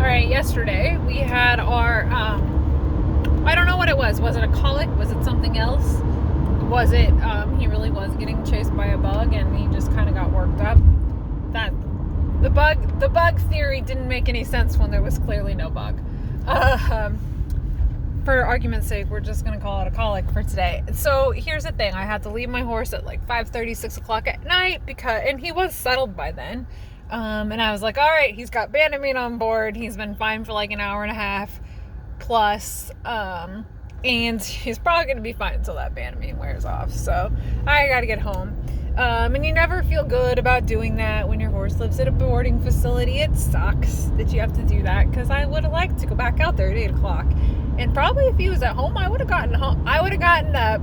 right, yesterday we had our, I don't know what it was. Was it a colic? Was it something else? Was it, he really was getting chased by a bug and he just kind of got worked up? That, the bug theory didn't make any sense when there was clearly no bug. For argument's sake, we're just going to call it a colic for today. So here's the thing. I had to leave my horse at like 5:30, 6 o'clock at night and he was settled by then. And I was like, all right, he's got Bandamine on board. He's been fine for like an hour and a half plus. And he's probably going to be fine until that Bandamine wears off. So I got to get home. And you never feel good about doing that when your horse lives at a boarding facility. It sucks that you have to do that because I would have liked to go back out there at 8 o'clock. And probably if he was at home, I would have gotten home. I would have gotten up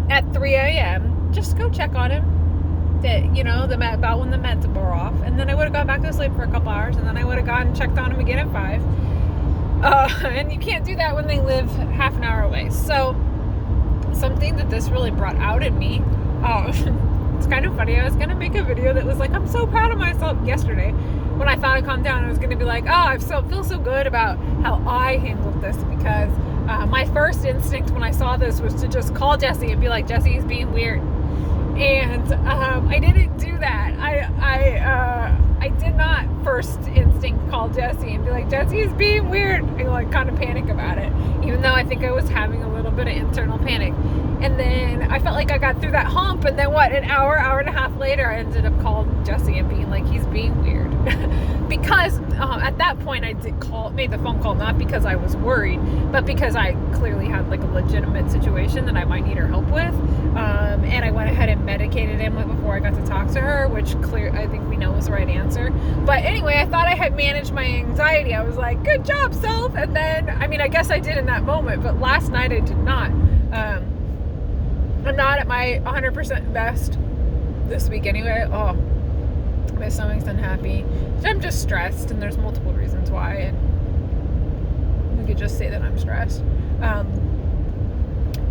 at 3 a.m. just to go check on him. About when the meds wore off. And then I would have gone back to sleep for a couple hours. And then I would have gone and checked on him again at 5. And you can't do that when they live half an hour away. So something that this really brought out in me, it's kind of funny. I was going to make a video that was like, I'm so proud of myself yesterday. When I thought I'd calm down, I was going to be like, I feel so good about how I handled this because my first instinct when I saw this was to just call Jesse and be like, Jesse, he's being weird. And I didn't do that. I did not first instinct call Jesse and be like, Jesse is being weird, and like kind of panic about it, even though I think I was having a little bit of internal panic. And then I felt like I got through that hump, and then an hour and a half later, I ended up calling Jesse and being like, he's being weird. Because at that point I made the phone call, not because I was worried, but because I clearly had like a legitimate situation that I might need her help with. And I went ahead and medicated him before I got to talk to her, which I think we know was the right answer. But anyway, I thought I had managed my anxiety. I was like, good job, self. And then, I guess I did in that moment, but last night I did not. I'm not at my 100% best this week anyway. My stomach's unhappy. I'm just stressed, and there's multiple reasons why, and we could just say that I'm stressed.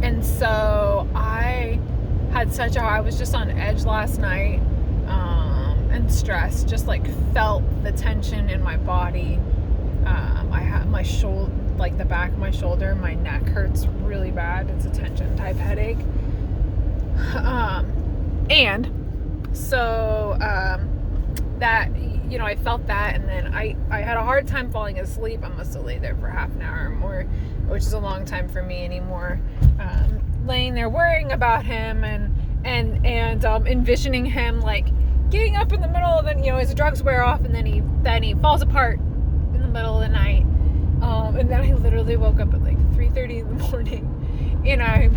And so I was just on edge last night, and stressed, just like felt the tension in my body. I had my shoulder, like the back of my shoulder, my neck hurts really bad. It's a tension type headache. And so, that, I felt that, and then I had a hard time falling asleep. I must have laid there for half an hour or more, which is a long time for me anymore. Laying there worrying about him and envisioning him like getting up in the middle of his drugs wear off, and then he falls apart in the middle of the night. And then I literally woke up at like 3:30 in the morning, and I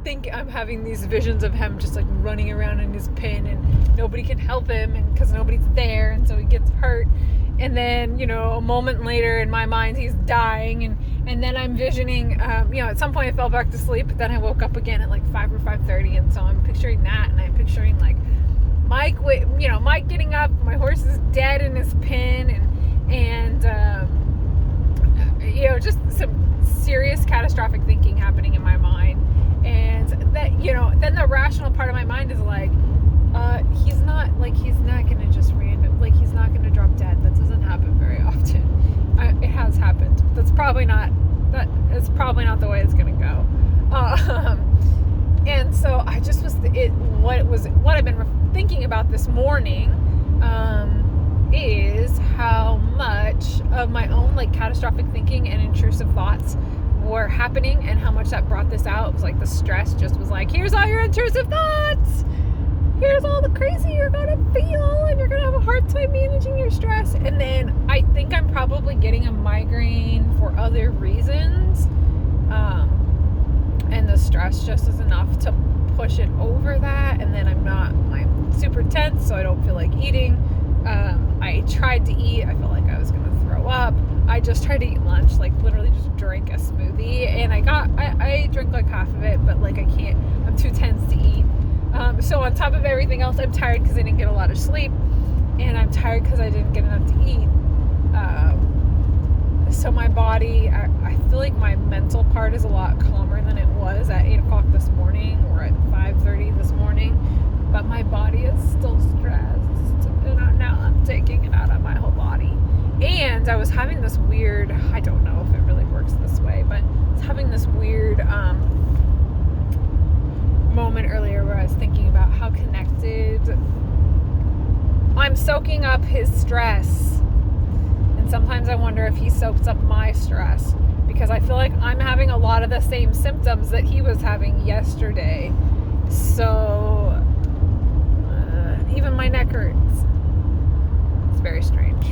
think I'm having these visions of him just like running around in his pen, and nobody can help him, and because nobody's there, and so he gets hurt. And then a moment later in my mind he's dying, and then I'm visioning at some point I fell back to sleep, but then I woke up again at like 5 or 5:30, and so I'm picturing that, and I'm picturing like Mike getting up, my horse is dead in his pen, and just some serious catastrophic thinking happening in my mind. And that, then the rational part of my mind is like, he's not going to just he's not going to drop dead. That doesn't happen very often. It has happened. It's probably not the way it's going to go. And so I just what I've been thinking about this morning, is how much of my own like catastrophic thinking and intrusive thoughts were happening, and how much that brought this out. It was like the stress just was like, here's all your intrusive thoughts, here's all the crazy you're gonna feel, and you're gonna have a hard time managing your stress. And then I think I'm probably getting a migraine for other reasons, and the stress just is enough to push it over that. And then I'm super tense, so I don't feel like eating. I tried to eat, I felt like I was gonna throw up. I just tried to eat lunch, like literally just drink a smoothie, and I drank like half of it, but like I'm too tense to eat. So on top of everything else, I'm tired because I didn't get a lot of sleep, and I'm tired because I didn't get enough to eat. So my body, I feel like my mental part is a lot calmer than it was at 8 o'clock this morning or at 5:30 this morning, but my body is still stressed, and now I'm taking it out of my whole body. And I was having this weird, I don't know if it really works this way, but I was having this weird moment earlier where I was thinking about how connected I'm soaking up his stress. And sometimes I wonder if he soaks up my stress, because I feel like I'm having a lot of the same symptoms that he was having yesterday. So even my neck hurts. It's very strange.